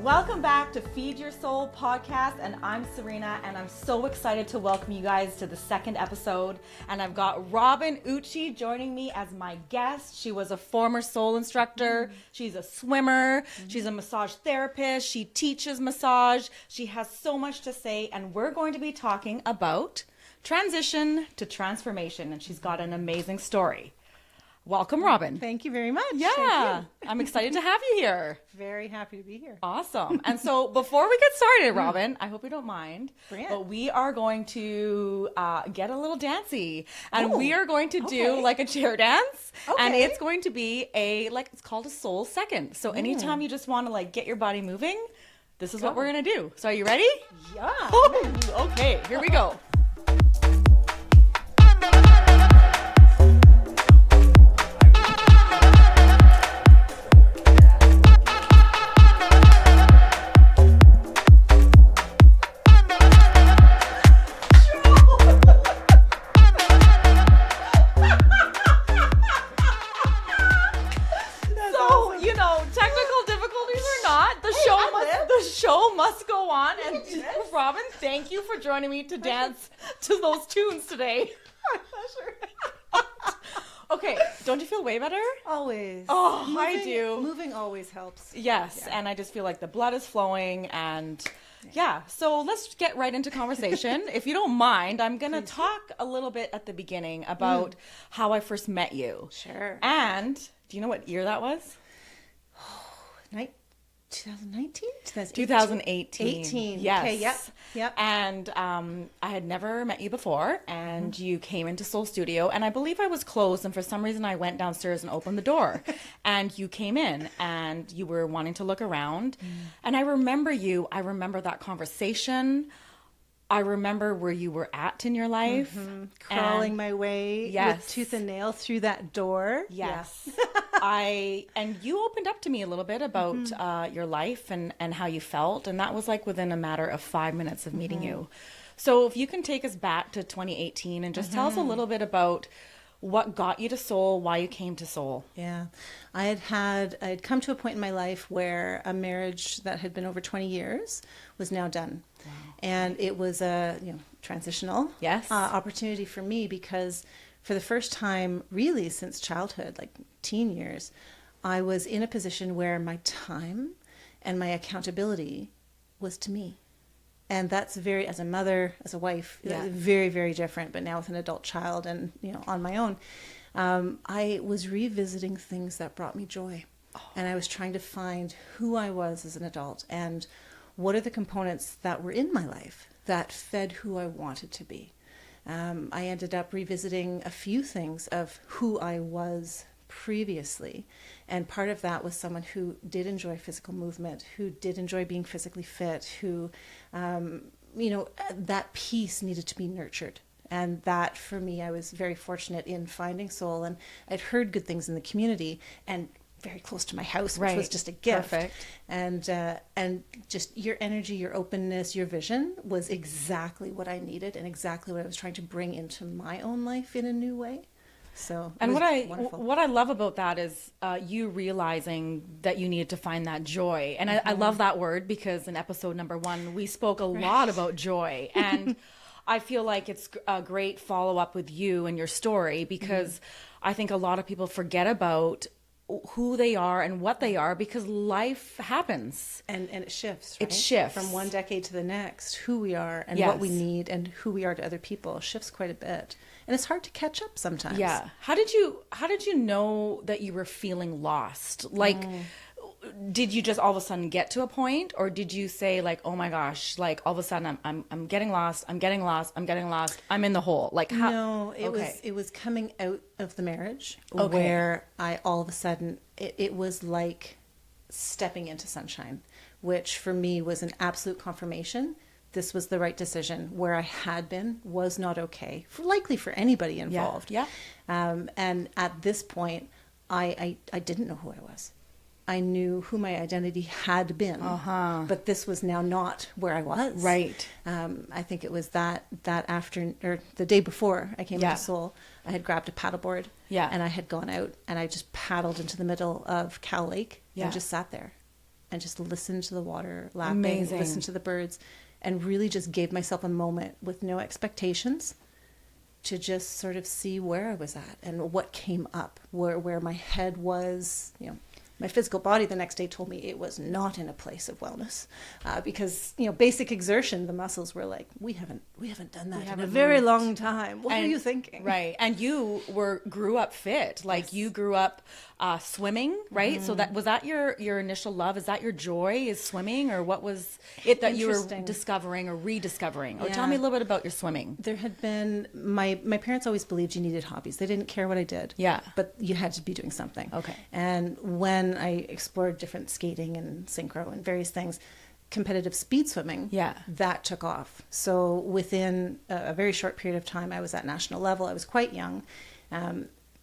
Welcome back to Feed Your Soul podcast, and I'm Serena, and I'm so excited to welcome you guys to the second episode. And I've got Robynne Ouchi joining me as my guest. She was a former soul instructor. She's a swimmer. She's a massage therapist. She teaches massage. She has so much to say, and we're going to be talking about transition to transformation, and she's got an amazing story. Welcome, Robynne. Thank you very much. Yeah, I'm excited to have you here. Very happy to be here. Awesome. And so before we get started, Robynne, I hope you don't mind, but we are going to get a little dancey, and we are going to do like a chair dance, and it's going to be it's called a soul second. So anytime you just want to like get your body moving, this is what we're going to do. So are you ready? Yeah. Okay, here we go. Must go on, and Robynne, thank you for joining me to dance to those tunes today. My pleasure. Okay, don't you feel way better? Always. Oh, I do. Moving always helps. Yes, and I just feel like the blood is flowing, and so let's get right into conversation. If you don't mind, I'm going to talk a little bit at the beginning about how I first met you. Sure. And do you know what year that was? 2019? 2018. Yes. Okay, yep. And I had never met you before, and you came into Soul Studio, and I believe I was closed, and for some reason I went downstairs and opened the door, and you came in, and you were wanting to look around, and I remember that conversation. I remember where you were at in your life. Crawling my way with tooth and nail through that door. Yes. And you opened up to me a little bit about your life and how you felt. And that was like within a matter of 5 minutes of meeting you. So if you can take us back to 2018 and just tell us a little bit about what got you to Soul, why you came to Soul. Yeah. I had come to a point in my life where a marriage that had been over 20 years was now done. Wow. And it was a transitional opportunity for me, because for the first time really since childhood, like teen years, I was in a position where my time and my accountability was to me. And that's very, as a mother, as a wife, very, very different. But now with an adult child and, on my own, I was revisiting things that brought me joy. And I was trying to find who I was as an adult and what are the components that were in my life that fed who I wanted to be. I ended up revisiting a few things of who I was previously, and part of that was someone who did enjoy physical movement, who did enjoy being physically fit, who that piece needed to be nurtured. And that, for me, I was very fortunate in finding Soul, and I'd heard good things in the community and very close to my house, which was just a gift. Perfect. And just your energy, your openness, your vision was exactly what I needed and exactly what I was trying to bring into my own life in a new way. So, and what I love about that is you realizing that you needed to find that joy. And I love that word, because in episode number 1, we spoke a lot about joy. And I feel like it's a great follow-up with you and your story, because I think a lot of people forget about who they are and what they are, because life happens. And it shifts, right? It shifts. From one decade to the next, who we are and what we need and who we are to other people shifts quite a bit. And it's hard to catch up sometimes. Yeah. How did you know that you were feeling lost? Like, did you just all of a sudden get to a point, or did you say like, oh my gosh, like all of a sudden I'm getting lost, I'm getting I'm in the hole? Like, how? No, it was coming out of the marriage where I all of a sudden it was like stepping into sunshine, which for me was an absolute confirmation this was the right decision. Where I had been was not okay, likely for anybody involved. Yeah. And at this point, I didn't know who I was. I knew who my identity had been, but this was now not where I was. Right. I think it was that afternoon, or the day before I came to Seoul, I had grabbed a paddleboard, and I had gone out and I just paddled into the middle of Cow Lake and just sat there and just listened to the water lapping, listened to the birds, and really just gave myself a moment with no expectations to just sort of see where I was at and what came up, where my head was, you know. My physical body the next day told me it was not in a place of wellness, because, you know, basic exertion, the muscles were like, we haven't done that in a very long time. What are you thinking? Right. And you grew up fit. Like you grew up swimming, right? So was that your initial love? Is that your joy, is swimming? Or what was it that you were discovering or rediscovering? Or tell me a little bit about your swimming. There had been, my parents always believed you needed hobbies. They didn't care what I did. Yeah. But you had to be doing something. Okay. And when I explored different skating and synchro and various things, competitive speed swimming, that took off. So within a very short period of time, I was at national level. I was quite young.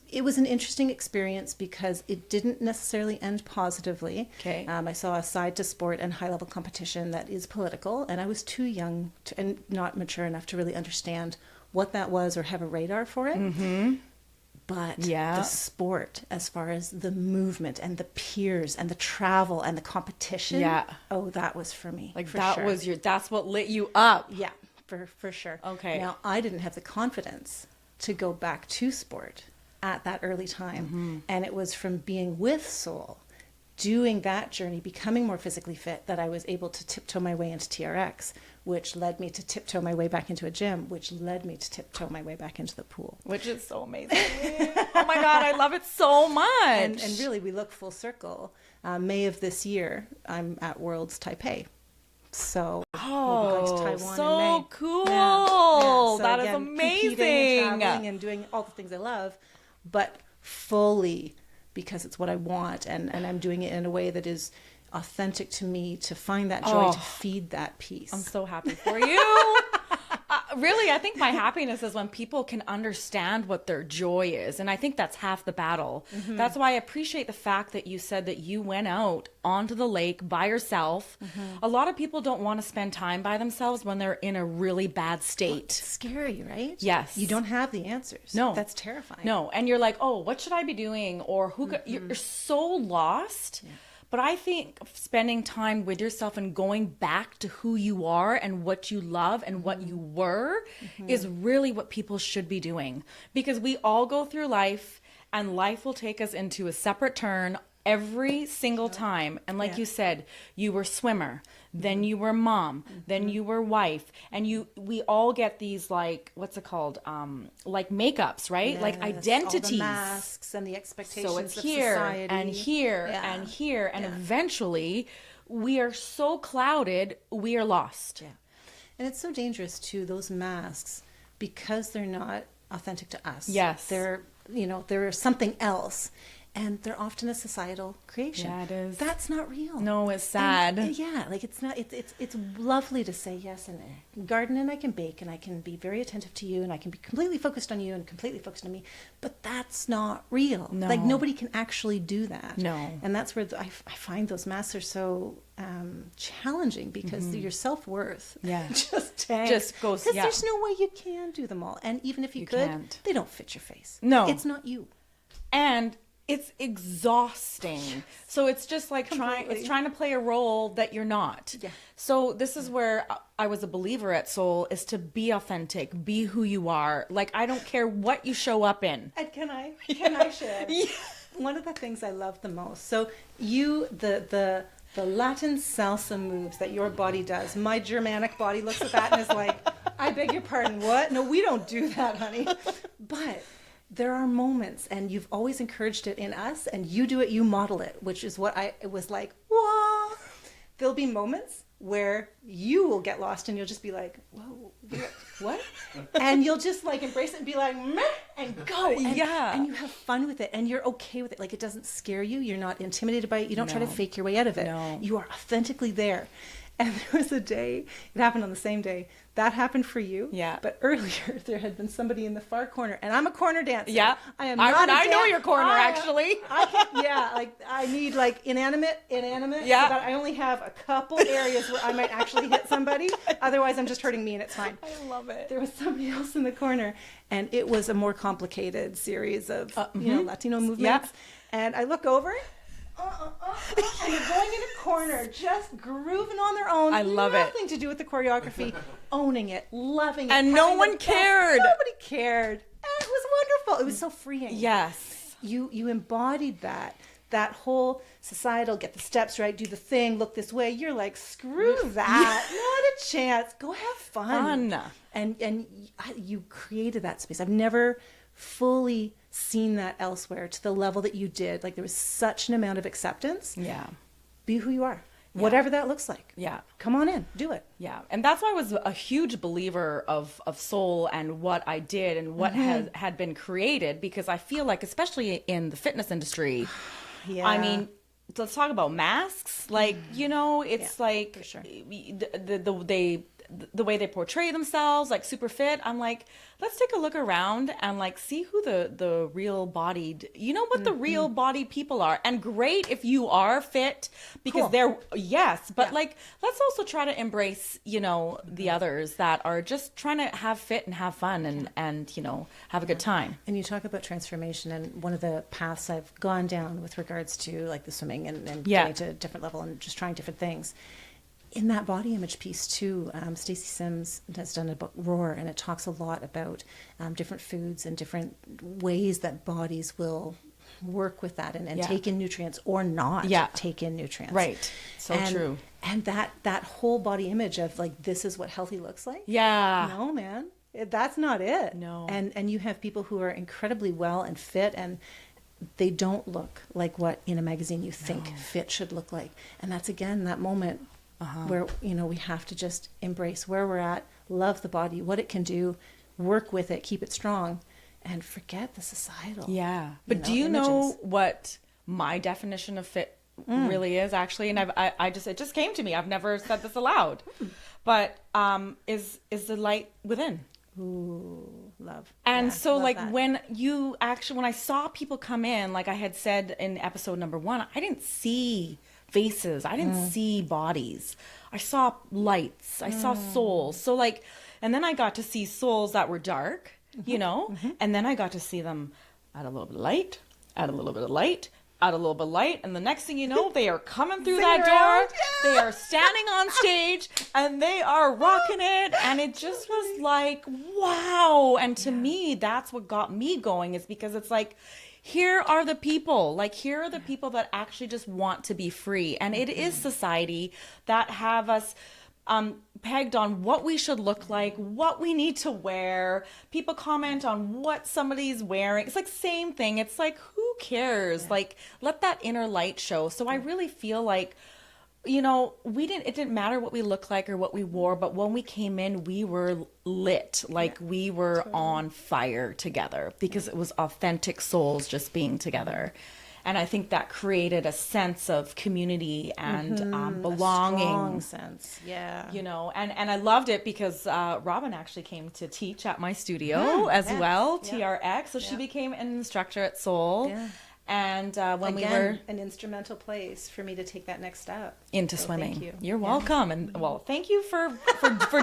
It was an interesting experience because it didn't necessarily end positively. Okay. I saw a side to sport and high-level competition that is political, and I was too young and not mature enough to really understand what that was or have a radar for it. Mm-hmm. But the sport, as far as the movement and the peers and the travel and the competition, that was for me. Like that's what lit you up. Yeah, for sure. Okay. Now, I didn't have the confidence to go back to sport at that early time. And it was from being with Seoul, doing that journey, becoming more physically fit, that I was able to tiptoe my way into TRX, which led me to tiptoe my way back into a gym, which led me to tiptoe my way back into the pool. Which is so amazing. Oh my God, I love it so much. And really, we look full circle. May of this year, I'm at Worlds Taipei. So we'll be going to Taiwan in May. So cool. So that again, is amazing. Competing and traveling and doing all the things I love, but fully because it's what I want, and I'm doing it in a way that is authentic to me, to find that joy, to feed that peace. I'm so happy for you. Really, I think my happiness is when people can understand what their joy is. And I think that's half the battle. Mm-hmm. That's why I appreciate the fact that you said that you went out onto the lake by yourself. Mm-hmm. A lot of people don't want to spend time by themselves when they're in a really bad state. Well, it's scary, right? Yes. You don't have the answers. No. That's terrifying. No. And you're like, oh, what should I be doing? Or who you're so lost. Yeah. But I think spending time with yourself and going back to who you are and what you love and what you were is really what people should be doing. Because we all go through life and life will take us into a separate turn every single time. And like you said, you were swimmer, then you were mom, then you were wife, and we all get these, like, what's it called? Like makeups, right? Yes, like identities. All the masks and the expectations so it's of here society. and here and here. And eventually we are so clouded, we are lost. Yeah. And it's so dangerous too, those masks, because they're not authentic to us. Yes. They're something else. And they're often a societal creation. Yeah, it is. That's not real. No, it's sad. And, like it's not. It's lovely to say yes and garden, and I can bake, and I can be very attentive to you, and I can be completely focused on you and completely focused on me. But that's not real. No. Like nobody can actually do that. No. And that's where I find those masks are so challenging, because your self-worth just tanks. Just goes. Because there's no way you can do them all, and even if you could, they don't fit your face. No, it's not you. And it's exhausting. So it's just like trying to play a role that you're not. Yeah. So this is where I was a believer at Seoul, is to be authentic, be who you are. Like, I don't care what you show up in. And can I share? Yeah. One of the things I love the most. So the Latin salsa moves that your body does, my Germanic body looks at that and is like, I beg your pardon, what? No, we don't do that, honey. But there are moments, and you've always encouraged it in us, and you do it, you model it, which is what it was like, whoa. There'll be moments where you will get lost, and you'll just be like, whoa, what? And you'll just like embrace it and be like, meh, and go. And you have fun with it, and you're okay with it. Like, it doesn't scare you. You're not intimidated by it. You don't try to fake your way out of it. No. You are authentically there. And there was a day, it happened on the same day, that happened for you. Yeah. But earlier there had been somebody in the far corner, and I'm a corner dancer. Yeah. I know your corner, actually. I need like inanimate. Yeah. So that I only have a couple areas where I might actually hit somebody. Otherwise I'm just hurting me and it's fine. I love it. There was somebody else in the corner, and it was a more complicated series of, Latino movements. Yeah. And I look over, and they're going in a corner, just grooving on their own. I love it. Nothing to do with the choreography, owning it, loving it. And no one cared. Nobody cared. And it was wonderful. It was so freeing. Yes. You embodied that whole societal, get the steps right, do the thing, look this way. You're like, screw that. Not a chance. Go have fun. And you created that space. I've never fully seen that elsewhere to the level that you did. Like, there was such an amount of acceptance. Yeah. Be who you are, whatever that looks like. Yeah. Come on in, do it. Yeah. And that's why I was a huge believer of soul and what I did and what had been created, because I feel like, especially in the fitness industry, I mean, let's talk about masks. Like, it's like for sure. The way they portray themselves, like super fit. I'm like, let's take a look around and like see who the real bodied, what the real body people are. And great if you are fit, because they're, but like, let's also try to embrace, the others that are just trying to have fit and have fun and have a good time. And you talk about transformation, and one of the paths I've gone down with regards to like the swimming and getting to a different level and just trying different things. In that body image piece too, Stacey Sims has done a book, Roar, and it talks a lot about different foods and different ways that bodies will work with that and take in nutrients or not take in nutrients. Right. So true. And that whole body image of like, this is what healthy looks like. Yeah. No, man, that's not it. No. And you have people who are incredibly well and fit, and they don't look like what in a magazine you think fit should look like. And that's, again, that moment where, we have to just embrace where we're at, love the body, what it can do, work with it, keep it strong, and forget the societal. Yeah. But do you know what my definition of fit really is, actually? And it just came to me. I've never said this aloud. But is the light within. Ooh, love. And so love like that. when I saw people come in, like I had said in episode number 1, I didn't see faces. I didn't see bodies. I saw lights. I saw souls. So like, and then I got to see souls that were dark, and then I got to see them add a little bit of light, add a little bit of light, add a little bit of light. And the next thing you know, they are coming through that door. They are standing on stage and they are rocking it. And it just was like, wow. And to me, that's what got me going, is because it's like, here are the people, that actually just want to be free. And it is society that have us pegged on what we should look like, what we need to wear. People comment on what somebody's wearing. It's like same thing. It's like, who cares? Like, let that inner light show. So I really feel like, it didn't matter what we looked like or what we wore, but when we came in, we were lit. Like we were on fire together, because it was authentic souls just being together. And I think that created a sense of community and belonging. A strong sense, yeah. And I loved it because Robynne actually came to teach at my studio as well, TRX. So she became an instructor at Soul. Yeah. And when we were an instrumental place for me to take that next step into swimming. Thank you. You're welcome. And thank you for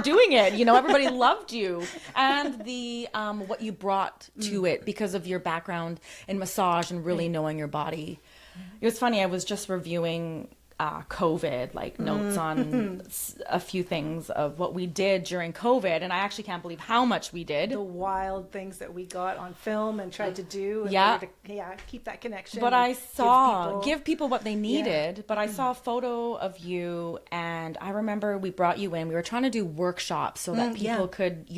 doing it. Everybody loved you and the what you brought to it because of your background in massage and really knowing your body. It was funny. I was just reviewing COVID, like notes on a few things of what we did during COVID. And I actually can't believe how much we did. The wild things that we got on film and tried to do. Keep that connection. But I saw, give people what they needed. Yeah. But I saw a photo of you, and I remember we brought you in. We were trying to do workshops so that people could,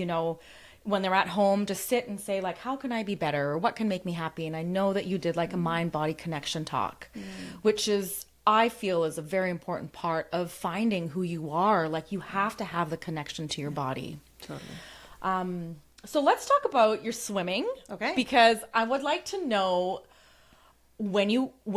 when they're at home, just sit and say, like, how can I be better? Or what can make me happy? And I know that you did like a mind-body connection talk, which is, I feel, is a very important part of finding who you are. Like, you have to have the connection to your body. Totally. So let's talk about your swimming. Okay. Because I would like to know, when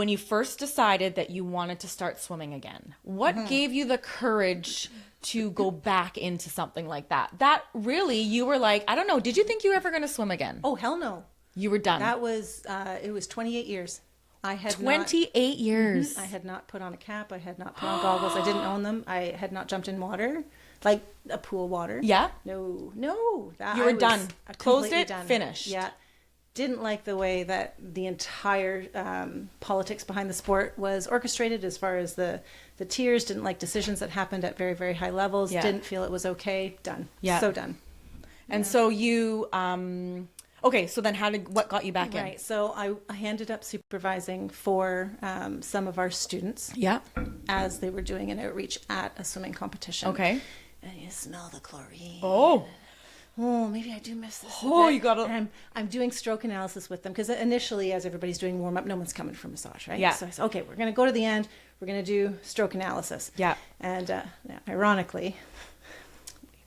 you first decided that you wanted to start swimming again, what gave you the courage to go back into something like that? That really, you were like, I don't know, did you think you were ever going to swim again? Oh, hell no. You were done. That was, it was 28 years. I had 28 years. I had not put on a cap. I had not put on goggles. I didn't own them. I had not jumped in water, like a pool water. Yeah. No. You were done. Closed it, finished. Yeah. Didn't like the way that the entire politics behind the sport was orchestrated as far as the tiers. Didn't like decisions that happened at very, very high levels. Yeah. Didn't feel it was okay. Done. Yeah. So done. And so you, okay, so then what got you back in? Right. So I ended up supervising for some of our students. Yeah. As they were doing an outreach at a swimming competition. Okay. And you smell the chlorine. Oh, maybe I do miss this. Oh, you got to. And I'm doing stroke analysis with them because initially, as everybody's doing warm up, no one's coming for massage, right? Yeah. So I said, okay, we're going to go to the end. We're going to do stroke analysis. Yeah. And ironically,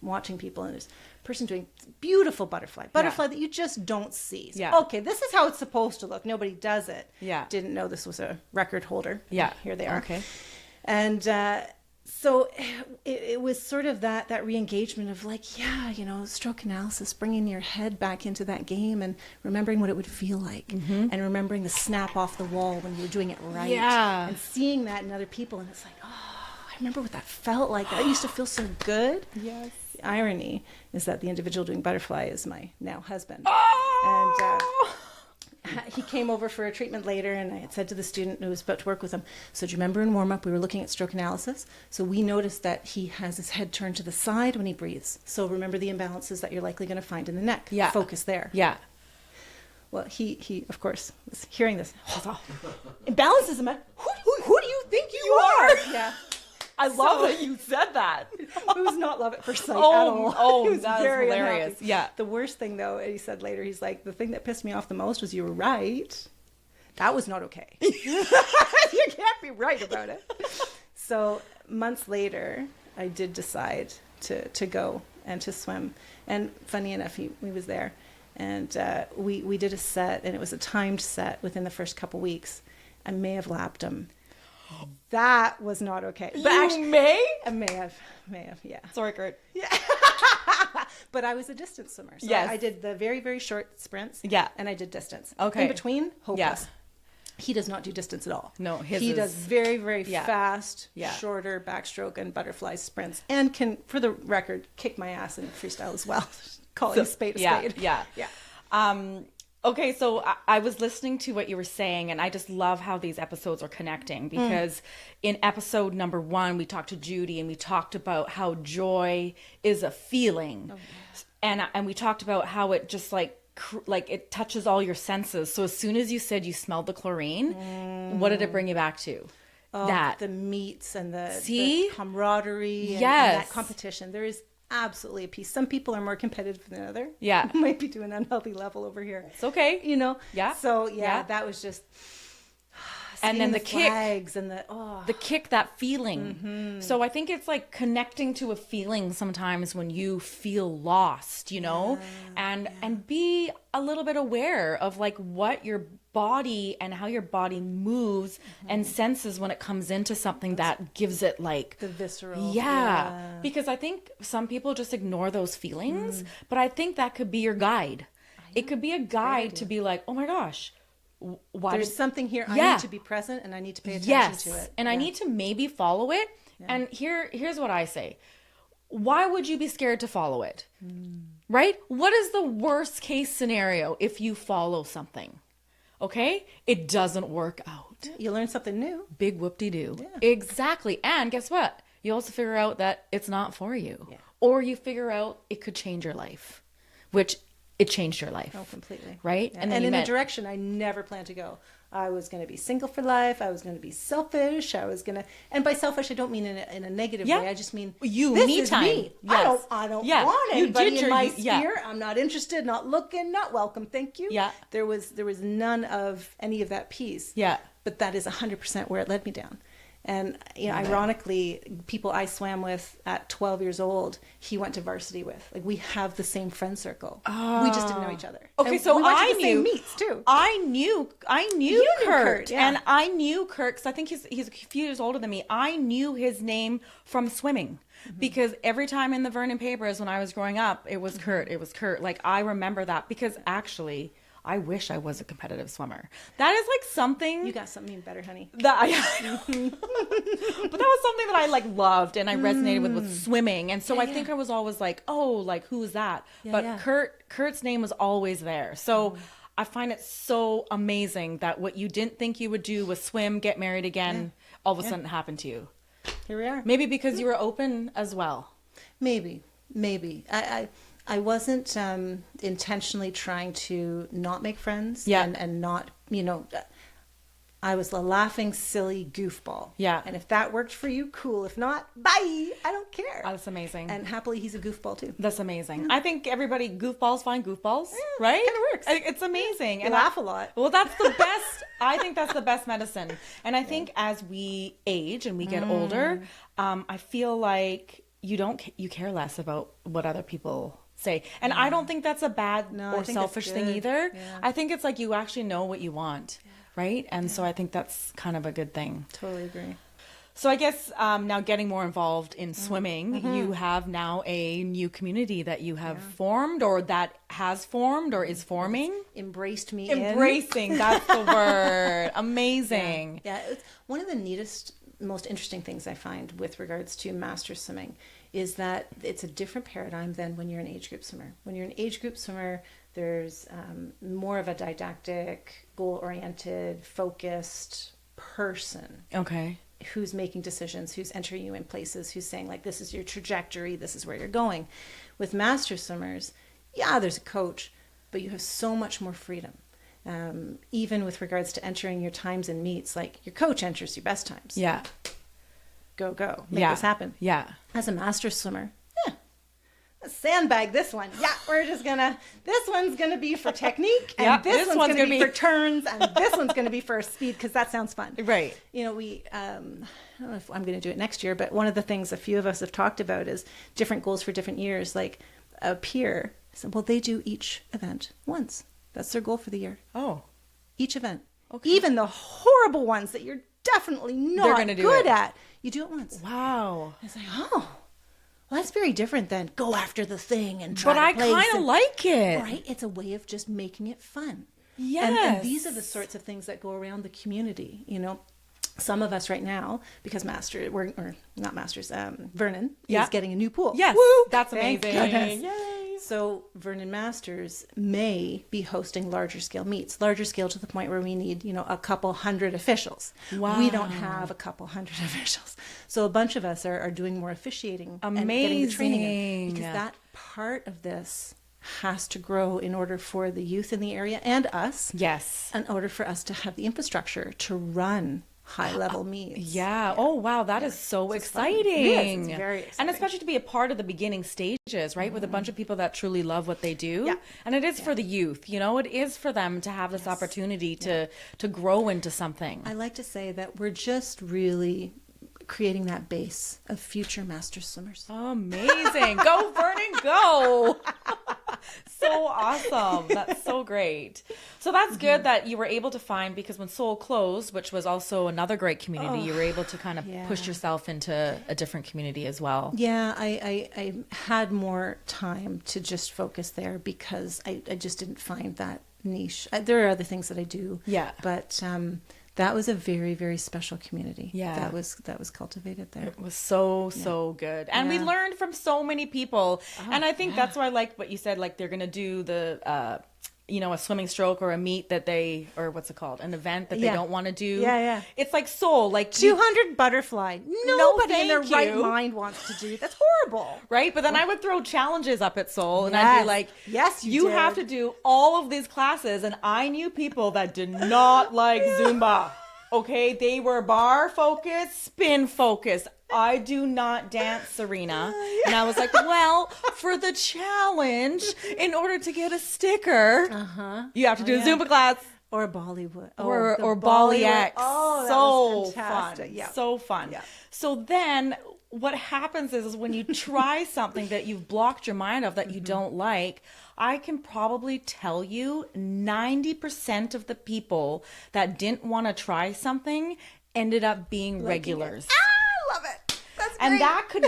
watching people, and there's a person doing beautiful butterfly that you just don't see. So, Yeah. okay, this is how it's supposed to look. Nobody does it. Yeah. Didn't know this was a record holder. Yeah. Here they are. Okay. And so it was sort of that re-engagement of like, stroke analysis, bringing your head back into that game and remembering what it would feel like and remembering the snap off the wall when you were doing it right. Yeah. And seeing that in other people. And it's like, I remember what that felt like. That used to feel so good. Yes. The irony is that the individual doing butterfly is my now husband. Oh! And he came over for a treatment later, and I had said to the student who was about to work with him, so do you remember in warm-up we were looking at stroke analysis? So we noticed that he has his head turned to the side when he breathes. So remember the imbalances that you're likely going to find in the neck. Yeah. Focus there. Yeah. Well, he of course, was hearing this. Imbalances, man. Who do you think you are? Yeah. I love that you said that. Who does not love it for sight at all? Oh, He was that's very hilarious. unhappy. Yeah. The worst thing, though, he said later, he's like, the thing that pissed me off the most was you were right. That was not okay. You can't be right about it. So months later, I did decide to go and to swim. And funny enough, he was there. And we did a set, and it was a timed set within the first couple weeks. I may have lapped him. That was not okay. But I may have, yeah. Sorry, Kurt. Yeah. But I was a distance swimmer. So Yes. I did the very, very short sprints. Yeah. And I did distance. Okay. In between, hopeless. Yeah. He does not do distance at all. No, he does very, very fast, Yeah. shorter backstroke and butterfly sprints, and can, for the record, kick my ass in freestyle as well. Calling a spade a spade. Yeah. Okay, so I was listening to what you were saying, and I just love how these episodes are connecting, because in episode number 1, we talked to Judy, and we talked about how joy is a feeling. Oh, yeah. And we talked about how it just like it touches all your senses. So as soon as you said you smelled the chlorine, what did it bring you back to? That the meets and the camaraderie and that competition. There is absolutely a piece. Some people are more competitive than other. Yeah. Might be to an unhealthy level over here. It's okay. Yeah. So that was just and then the kick and the kick, that feeling. So I think it's like connecting to a feeling sometimes when you feel lost, and be a little bit aware of like what your body and how your body moves and senses when it comes into something that gives it like the visceral. Yeah. Because I think some people just ignore those feelings, but I think that could be your guide. It could be a guide to be like, oh my gosh, there's something here. I need to be present and I need to pay attention to it. And I need to maybe follow it. And here's what I say. Why would you be scared to follow it? Right? What is the worst case scenario if you follow something? Okay? It doesn't work out. You learn something new. Big whoop-de-doo. Yeah. Exactly. And guess what? You also figure out that it's not for you. Yeah. Or you figure out it could change your life, which it changed your life. Oh, completely. Right? Yeah. And in a direction I never planned to go. I was going to be single for life. I was going to be selfish. And by selfish, I don't mean in a negative way. I just mean me time. Me. Yes. I don't want anybody in my sphere. I'm not interested, not looking, not welcome. Thank you. Yeah. There was none of any of that piece. Yeah. But that is 100% where it led me down. And ironically, people I swam with at 12 years old, he went to varsity with. Like, we have the same friend circle. Oh. We just didn't know each other. Okay, and so we went I to the knew same meets too. I knew Kurt, yeah. and I knew Kurt because I think he's a few years older than me. I knew his name from swimming. Because every time in the Vernon papers when I was growing up, it was Kurt. It was Kurt. Like, I remember that because actually, I wish I was a competitive swimmer. That is like something. You got something better, honey. But that was something that I like loved and I resonated with swimming. And so I think I was always like, oh, like, who is that? But Kurt's name was always there. So I find it so amazing that what you didn't think you would do was swim, get married again, all of a sudden happened to you. Here we are. Maybe because you were open as well. Maybe. I wasn't intentionally trying to not make friends. Yeah. And not, I was a laughing, silly goofball. Yeah. And if that worked for you, cool. If not, bye. I don't care. Oh, that's amazing. And happily, he's a goofball too. That's amazing. I think everybody, goofballs find goofballs, right? Kind of works. It's amazing. And laugh a lot. Well, that's the best. I think that's the best medicine. And I think as we age and we get older, I feel like you care less about what other people say. And I don't think that's a bad or selfish thing either. Yeah. I think it's like you actually know what you want. Yeah. Right? And so I think that's kind of a good thing. Totally agree. So I guess now getting more involved in swimming, you have now a new community that you have formed or that has formed or is forming. Embraced me Embracing, that's the word. Amazing. Yeah. It's one of the neatest, most interesting things I find with regards to master swimming is that it's a different paradigm than when you're an age group swimmer. When you're an age group swimmer, there's more of a didactic, goal-oriented, focused person. Okay. Who's making decisions, who's entering you in places, who's saying, like, this is your trajectory, this is where you're going. With master swimmers, there's a coach, but you have so much more freedom. Even with regards to entering your times and meets, like, your coach enters your best times. Yeah. Go. Make this happen. Yeah. As a master swimmer, sandbag this one. Yeah, this one's gonna be for technique, and this one's gonna be for turns, and this one's gonna be for speed, because that sounds fun. Right. I don't know if I'm gonna do it next year, but one of the things a few of us have talked about is different goals for different years. Like a peer said, well, they do each event once. That's their goal for the year. Oh. Each event. Okay. Even the horrible ones that you're definitely not good at, you do it once. Wow. It's like, oh. Well, that's very different than go after the thing and try to place. But I kind of like it. Right? It's a way of just making it fun. Yes. And these are the sorts of things that go around the community. Some of us right now, because Vernon is getting a new pool. Yes. Woo! That's amazing. Yay. So Vernon Masters may be hosting larger scale meets, larger scale to the point where we need, a couple hundred officials. Wow. We don't have a couple hundred officials. So a bunch of us are doing more officiating and getting the training in, because that part of this has to grow in order for the youth in the area and us. Yes. In order for us to have the infrastructure to run high-level meets. Yeah. Oh, wow. That is so exciting. It's very exciting. And especially to be a part of the beginning stages, right? With a bunch of people that truly love what they do. Yeah. And it is for the youth, it is for them to have this opportunity to grow into something. I like to say that we're just really creating that base of future master swimmers. Amazing. Go, Vernon, go. So awesome. That's so great. So that's good that you were able to find, because when Seoul closed, which was also another great community, you were able to kind of push yourself into a different community as well. Yeah, I had more time to just focus there because I just didn't find that niche. There are other things that I do. Yeah. But that was a very, very special community. Yeah. That was cultivated there. It was so good. And we learned from so many people. Oh, and I think that's why I like what you said, like they're going to do the, a swimming stroke or a meet that or what's it called? An event that they don't want to do. Yeah, yeah. It's like Seoul, like 200 butterfly. Nobody in their right mind wants to do. That's horrible. Right? But then I would throw challenges up at Seoul and I'd be like, yes, you have to do all of these classes. And I knew people that did not like Zumba. Okay, they were bar focused, spin focused. I do not dance, Serena. And I was like, well, for the challenge, in order to get a sticker, you have to do a Zumba class. Or Bollywood. Or Bali X. Oh, that so was fantastic. fun. Yeah. So fun. Yeah. So then what happens is when you try something that you've blocked your mind of that you don't like, I can probably tell you 90% of the people that didn't want to try something ended up being regulars. I love it. That's great. And that could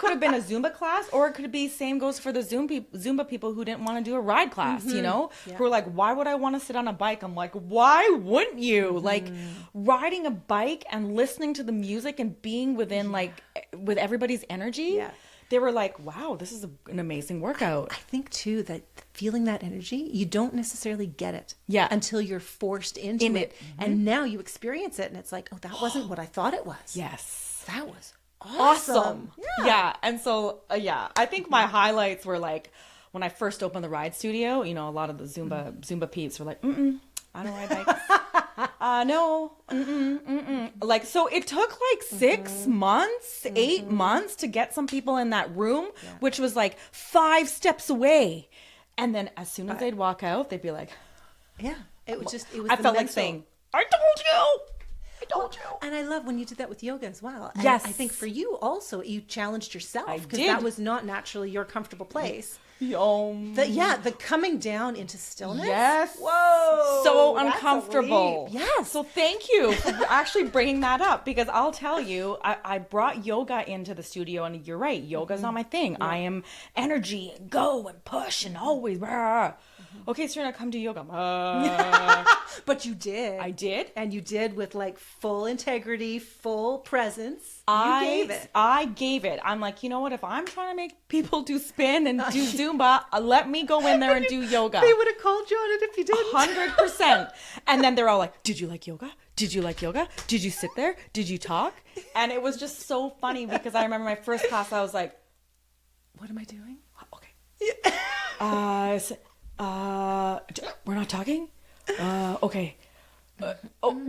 have been a Zumba class, or it could be same goes for the Zumba people who didn't want to do a ride class, you know, who are like, why would I want to sit on a bike? I'm like, why wouldn't you? Like riding a bike and listening to the music and being within like with everybody's energy. Yeah. They were like, wow, this is an amazing workout. I think too that feeling that energy, you don't necessarily get it until you're forced into it. And now you experience it and it's like, oh, that wasn't what I thought it was. Yes. That was awesome. Yeah. And so, I think my highlights were like when I first opened the ride studio, you know, a lot of the Zumba peeps were like, I don't ride bikes. No. Like, so it took like 6 months, 8 months to get some people in that room, which was like 5 steps away. And then as soon as they'd walk out, they'd be like, it was I felt like saying, I told you. And I love when you did that with yoga as well. And yes. I think for you also, you challenged yourself because did. that was not naturally your comfortable place. The coming down into stillness. Yes. Whoa. So uncomfortable. Yes. So thank you for actually bringing that up, because I'll tell you, I brought yoga into the studio, and you're right. Yoga's not my thing. Yeah. I am energy and go and push and always. Okay, Serena, come do yoga. But you did. I did. And you did with like full integrity, full presence. I gave it. I'm like, you know what? If I'm trying to make people do spin and do Zumba, let me go in there and do yoga. They would have called you on it if you didn't. 100%. And then they're all like, did you like yoga? Did you like yoga? Did you sit there? Did you talk? And it was just so funny because I remember my first class, I was like, what am I doing? Okay. We're not talking? Okay.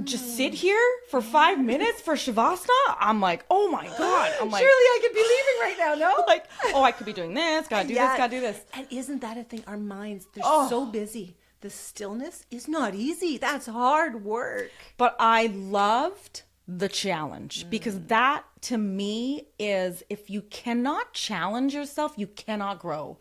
Just sit here for 5 minutes for Shavasana? I'm like, oh my God. I'm like, surely I could be leaving right now, no? Like, I could be doing this, gotta do this, gotta do this. And isn't that a thing? Our minds, they're so busy. The stillness is not easy. That's hard work. But I loved the challenge because that to me is, if you cannot challenge yourself, you cannot grow.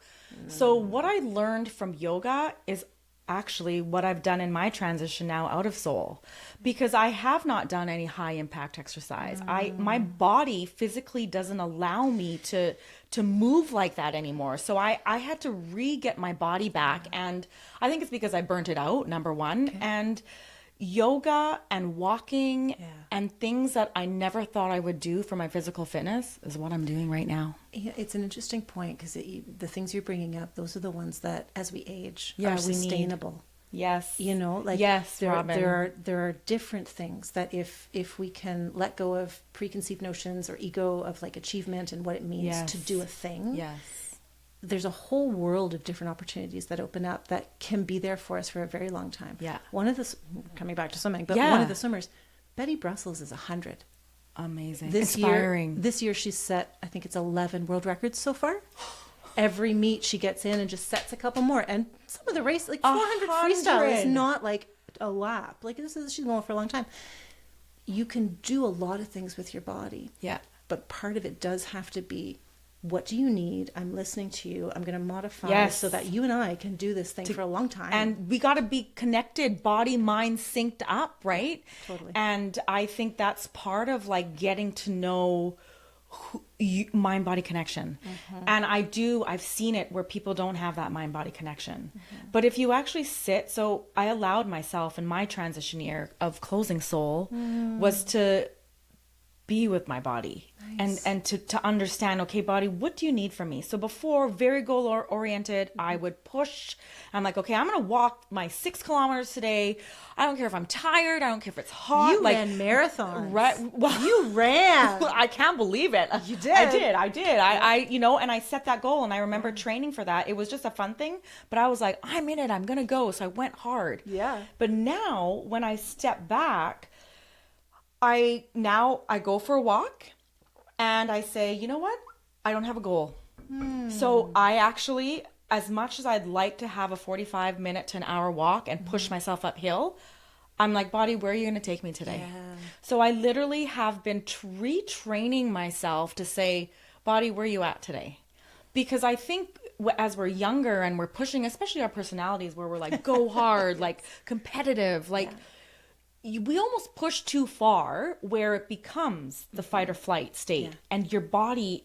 So what I learned from yoga is actually what I've done in my transition now out of soul, because I have not done any high impact exercise. My body physically doesn't allow me to move like that anymore. So I had to re-get my body back. And I think it's because I burnt it out, number one. Okay. And yoga and walking and things that I never thought I would do for my physical fitness is what I'm doing right now. Yeah, it's an interesting point because the things you're bringing up, those are the ones that as we age are sustainable. Yes. You know, like Robynne. there are different things that if we can let go of preconceived notions or ego of like achievement and what it means to do a thing. Yes. There's a whole world of different opportunities that open up that can be there for us for a very long time. Yeah. One of the, coming back to swimming, but one of the swimmers, Betty Brussels is 100. Amazing. Inspiring. This year she's set, I think it's 11 world records so far. Every meet she gets in and just sets a couple more. And some of the race, like 400 freestyle is not like a lap. Like she's going for a long time. You can do a lot of things with your body. Yeah. But part of it does have to be, what do you need? I'm listening to you. I'm going to modify so that you and I can do this thing for a long time. And we got to be connected, body, mind synced up, right? Totally. And I think that's part of like getting to know mind body connection. And I've seen it where people don't have that mind body connection. But if you actually sit, so I allowed myself in my transition year of closing soul was to be with my body. Nice. and to understand, okay, body, what do you need from me? So before, very goal oriented, I would push. I'm like, okay, I'm going to walk my 6 kilometers today. I don't care if I'm tired. I don't care if it's hot. You ran marathons. Right. Well, you ran. I can't believe it. You did. I did. I and I set that goal, and I remember training for that. It was just a fun thing, but I was like, I'm in it. I'm going to go. So I went hard. Yeah. But now when I step back, I go for a walk and I say, you know what? I don't have a goal. So I actually, as much as I'd like to have a 45-minute to an hour walk and push myself uphill, I'm like, body, where are you going to take me today? Yeah. So I literally have been retraining myself to say, body, where are you at today? Because I think as we're younger and we're pushing, especially our personalities where we're like, go hard, like competitive, like we almost push too far where it becomes the fight or flight state. And your body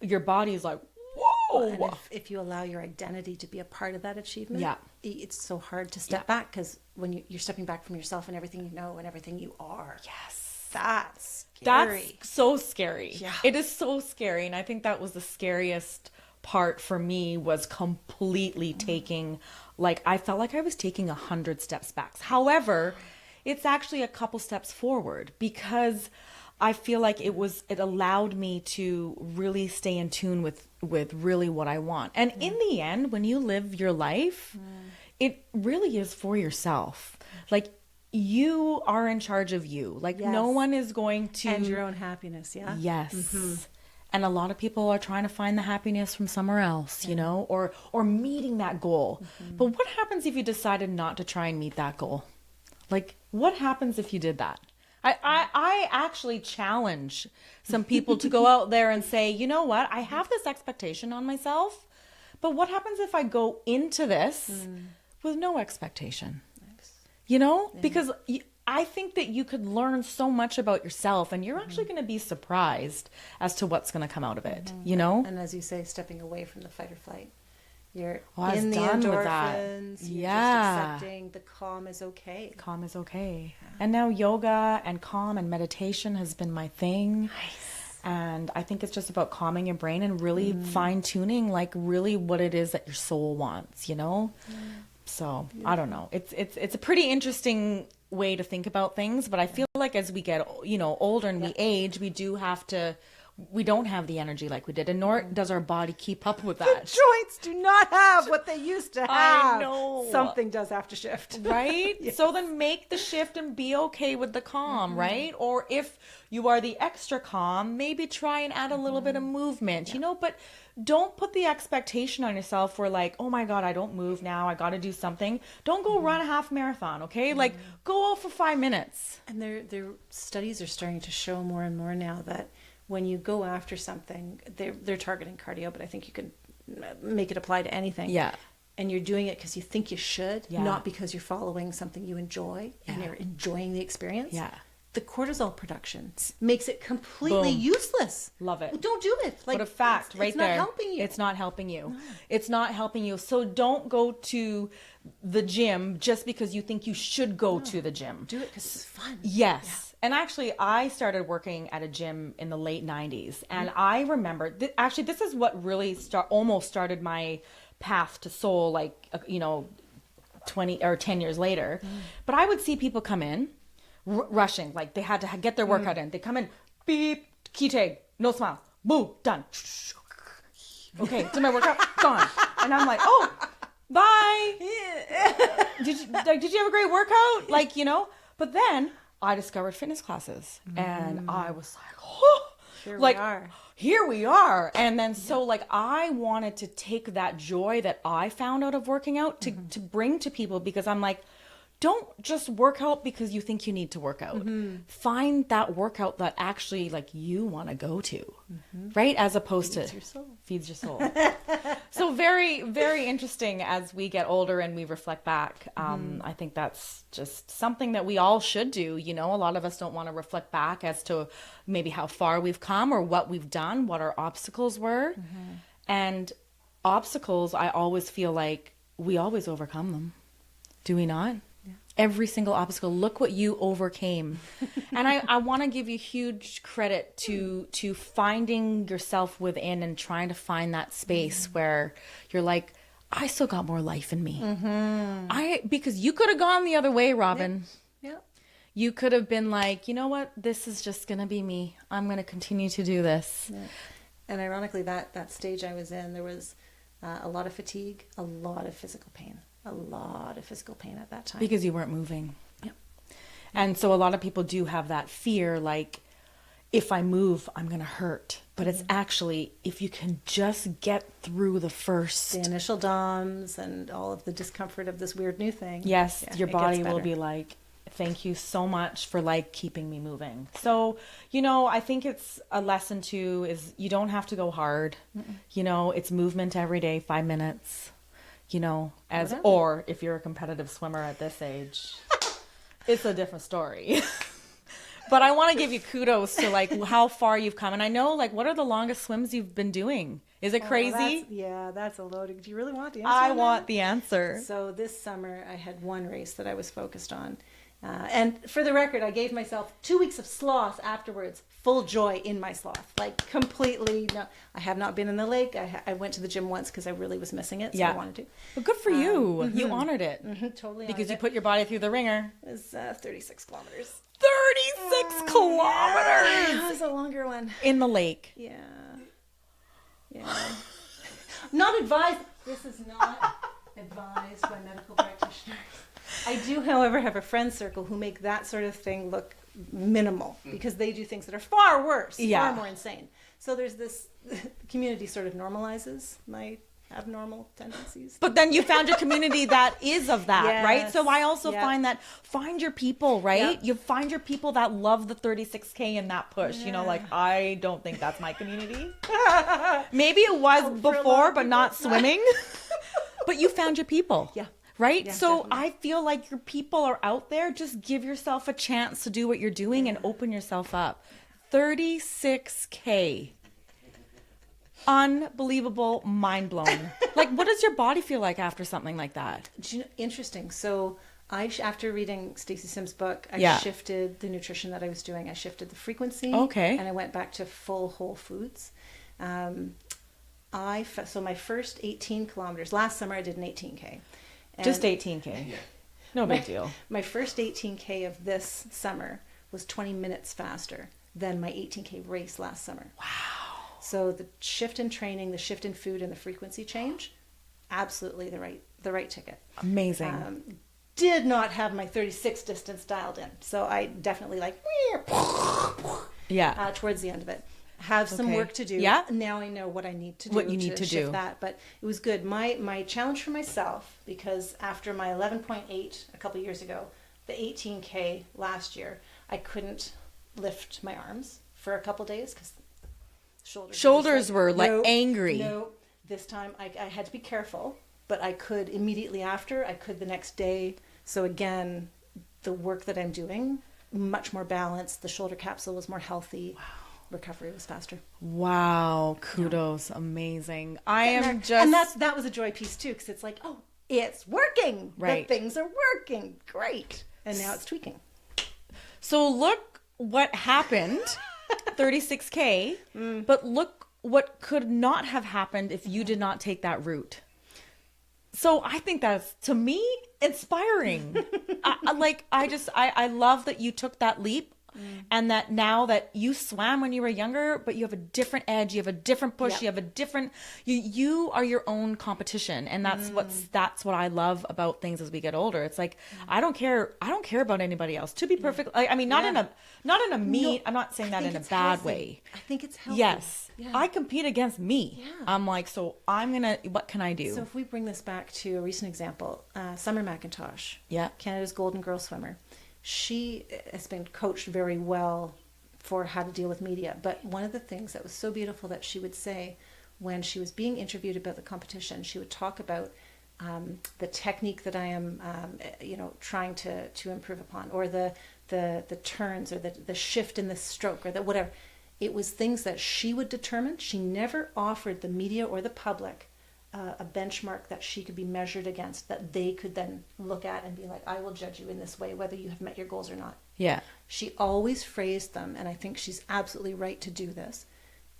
is like, whoa. And if you allow your identity to be a part of that achievement, it's so hard to step back, because when you're stepping back from yourself and everything you know and everything you are. Yes. That's scary. That's so scary. Yeah. It is so scary. And I think that was the scariest part for me, was completely taking, like, I felt like I was taking 100 steps back. However, it's actually a couple steps forward, because I feel like it allowed me to really stay in tune with really what I want. And in the end, when you live your life, it really is for yourself. Like, you are in charge of you. Like, no one is going to... And your own happiness, yeah? Yes. And a lot of people are trying to find the happiness from somewhere else, you know, or meeting that goal. But what happens if you decided not to try and meet that goal? Like, what happens if you did that? I actually challenge some people to go out there and say, you know what? I have this expectation on myself, but what happens if I go into this with no expectation? You know, because I think that you could learn so much about yourself, and you're actually going to be surprised as to what's going to come out of it, you know? And as you say, stepping away from the fight or flight. You're in the endorphins. You're just accepting the calm is okay. Calm is okay. Yeah. And now yoga and calm and meditation has been my thing. Nice. And I think it's just about calming your brain and really fine-tuning, like, really what it is that your soul wants, you know? So, I don't know. It's a pretty interesting way to think about things, but I feel like as we get, you know, older and we age, we don't have the energy like we did, and nor does our body keep up with that. The joints do not have what they used to have. I know. Something does have to shift. Right? Yes. So then make the shift and be okay with the calm, right? Or if you are the extra calm, maybe try and add a little bit of movement, you know, but don't put the expectation on yourself where, like, oh my God, I don't move now, I got to do something. Don't go run a half marathon, okay? Like, go out for 5 minutes. And their studies are starting to show more and more now that when you go after something, they're targeting cardio, but I think you can make it apply to anything. Yeah. And you're doing it because you think you should, not because you're following something you enjoy and you're enjoying the experience. Yeah. The cortisol production makes it completely useless. Love it. Well, don't do it. Like, what a fact, right there. It's not helping you. It's not helping you. No. It's not helping you. So don't go to the gym just because you think you should go to the gym. Do it because it's fun. Yes. Yeah. And actually, I started working at a gym in the late 90s. And I remember, actually, this is what really almost started my path to soul, like, you know, 20 or 10 years later. But I would see people come in, rushing, like they had to get their workout in. They come in, beep, key tag, no smile, boo, done. Okay, so my workout, gone. And I'm like, oh, bye. Did you have a great workout? Like, you know, but then I discovered fitness classes and I was like, oh, here we are. And then so like I wanted to take that joy that I found out of working out to bring to people, because I'm like, don't just work out because you think you need to work out. Find that workout that actually like you want to go to, right? As opposed to feeds your soul. So very, very interesting as we get older and we reflect back. I think that's just something that we all should do. You know, a lot of us don't want to reflect back as to maybe how far we've come or what we've done, what our obstacles were. And obstacles, I always feel like we always overcome them. Do we not? Every single obstacle. Look what you overcame. And I want to give you huge credit to finding yourself within and trying to find that space where you're like, I still got more life in me. Because you could have gone the other way, Robynne. You could have been like, you know what? This is just going to be me. I'm going to continue to do this. And ironically, that stage I was in, there was a lot of fatigue, a lot of physical pain. A lot of physical pain at that time. Because you weren't moving. And so a lot of people do have that fear, like, if I move, I'm going to hurt. But it's actually, if you can just get through the initial DOMs and all of the discomfort of this weird new thing. Yes, your body will be like, thank you so much for like keeping me moving. So, you know, I think it's a lesson too, is you don't have to go hard. You know, it's movement every day, 5 minutes, you know, or if you're a competitive swimmer at this age, it's a different story. But I want to give you kudos to like how far you've come. And I know, like, what are the longest swims you've been doing? Is it crazy? That's a loaded. Do you really want the answer? I want the answer. So this summer I had one race that I was focused on. And for the record, I gave myself 2 weeks of sloth afterwards, full joy in my sloth, like completely. No, I have not been in the lake. I went to the gym once because I really was missing it. So I wanted to. Well, good for you. You honored it. Totally. Because you put your body through the ringer. It was 36 kilometers. 36 kilometers! That was a longer one. In the lake. Yeah. Not advised. This is not advised by medical practitioners. I do, however, have a friend circle who make that sort of thing look minimal because they do things that are far worse, far more insane. So there's this, community sort of normalizes my abnormal tendencies. But then you found your community that is of that, right? So I also find that, find your people, right? You find your people that love the 36K and that push. You know, like, I don't think that's my community. Maybe it was before, but not swimming. But you found your people. Right? Yeah, so definitely. I feel like your people are out there. Just give yourself a chance to do what you're doing and open yourself up. 36K. Unbelievable, mind blown. Like, what does your body feel like after something like that? Interesting. So after reading Stacey Sims' book, I shifted the nutrition that I was doing. I shifted the frequency. And I went back to full whole foods. So my first 18 kilometers, last summer I did an 18K. Just 18K. No big deal. My first 18K of this summer was 20 minutes faster than my 18K race last summer. Wow. So the shift in training, the shift in food, and the frequency change, absolutely the right ticket. Amazing. Did not have my 36 distance dialed in. So I definitely towards the end of it. Have some work to do. Yeah. Now I know what I need to do. What you need to shift do. That, but it was good. My challenge for myself, because after my 11.8 a couple years ago, the 18K last year, I couldn't lift my arms for a couple days because shoulders were angry. No, this time I had to be careful, but I could immediately after. I could the next day. So again, the work that I'm doing, much more balanced. The shoulder capsule was more healthy. Wow. Recovery was faster. Wow. Kudos. Amazing. And that was a joy piece too, because it's like, oh, it's working. Right. The things are working. Great. And now it's tweaking. So look what happened. 36K. But look what could not have happened if you did not take that route. So I think that's, to me, inspiring. I love that you took that leap. And that now that you swam when you were younger, but you have a different edge, you have a different push, you have a different, you are your own competition. And that's what I love about things as we get older. It's like, I don't care about anybody else, to be perfect. Like, I mean, not in a mean, I'm not saying that in a bad way. I think it's healthy. Yes. Yeah. I compete against me. Yeah. I'm like, so what can I do? So if we bring this back to a recent example, Summer McIntosh, Canada's Golden Girl swimmer. She has been coached very well for how to deal with media. But one of the things that was so beautiful that she would say when she was being interviewed about the competition, she would talk about the technique that I am, trying to improve upon, or the turns, or the shift in the stroke, or the whatever. It was things that she would determine. She never offered the media or the public a benchmark that she could be measured against, that they could then look at and be like, I will judge you in this way, whether you have met your goals or not. Yeah. She always phrased them, and I think she's absolutely right to do this,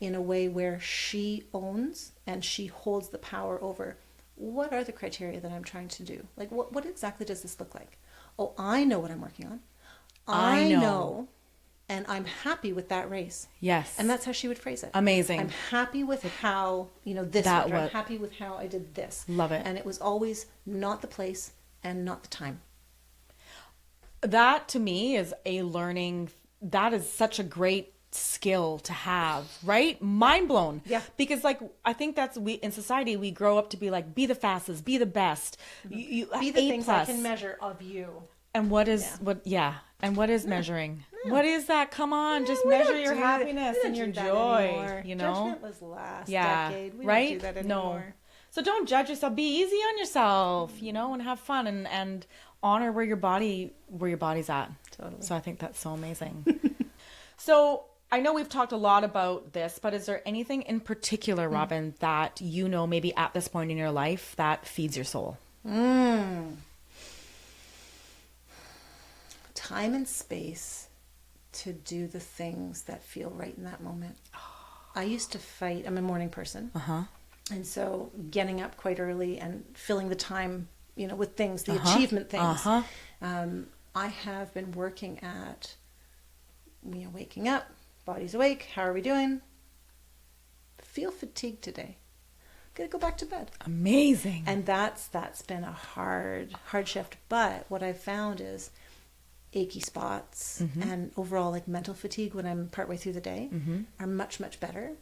in a way where she owns and she holds the power over, what are the criteria that I'm trying to do? Like, what exactly does this look like? Oh, I know what I'm working on. I know. And I'm happy with that race. Yes. And that's how she would phrase it. Amazing. I'm happy with how, this went, or I'm happy with how I did this. Love it. And it was always not the place and not the time. That, to me, is a learning. That is such a great skill to have, right? Mind blown. Yeah. Because like, I think that's, we in society, we grow up to be like, be the fastest, be the best. You Be the A things plus. I can measure of you. And what is and what is measuring? What is that? Come on, just measure your happiness and your joy. You know, judgment was last decade. We don't do that anymore. No, so don't judge yourself. Be easy on yourself, you know, and have fun and honor where your body's at. Totally. So I think that's so amazing. So I know we've talked a lot about this, but is there anything in particular, Robynne, that you know maybe at this point in your life that feeds your soul? Time and space to do the things that feel right in that moment. I used to fight. I'm a morning person. And so getting up quite early and filling the time, you know, with things, the achievement things. I have been working at, you know, waking up, body's awake, how are we doing? Feel fatigued today. Gotta go back to bed. Amazing. And that's been a hard shift. But what I've found is achy spots and overall like mental fatigue when I'm partway through the day are much, much better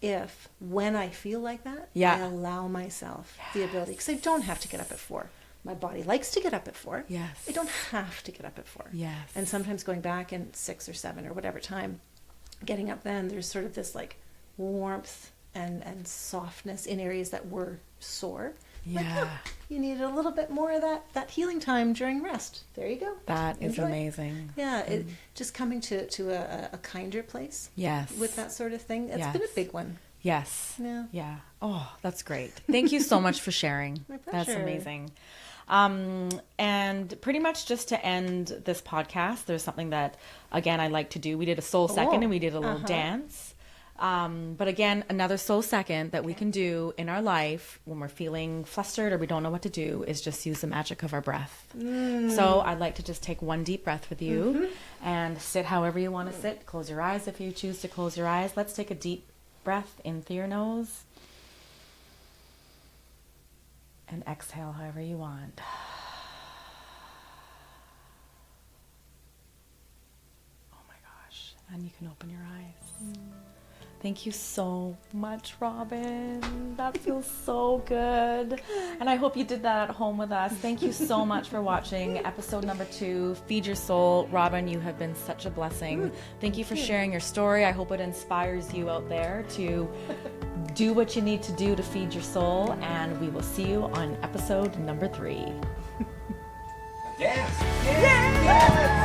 if when I feel like that, I allow myself the ability, because I don't have to get up at 4. My body likes to get up at 4. Yes. I don't have to get up at 4. Yes. And sometimes going back in 6 or 7 or whatever time, getting up then, there's sort of this like warmth and softness in areas that were sore. Yeah. Like, oh, you needed a little bit more of that healing time during rest. There you go. That is Enjoy. Amazing. Yeah, it just coming to a kinder place. Yes. With that sort of thing. It's been a big one. Yes. Yeah. Yeah. Oh, that's great. Thank you so much for sharing. My pleasure. That's amazing. And pretty much just to end this podcast, there's something that, again, I like to do. We did a soul second and we did a little dance. But again, another soul second that we can do in our life when we're feeling flustered or we don't know what to do is just use the magic of our breath. So I'd like to just take one deep breath with you and sit however you want to sit. Close your eyes if you choose to close your eyes. Let's take a deep breath in through your nose and exhale however you want. Oh my gosh. And you can open your eyes. Thank you so much, Robynne. That feels so good. And I hope you did that at home with us. Thank you so much for watching episode number 2, Feed Your Soul. Robynne, you have been such a blessing. Thank you for sharing your story. I hope it inspires you out there to do what you need to do to feed your soul. And we will see you on episode number 3. Yes! Yes! Yes!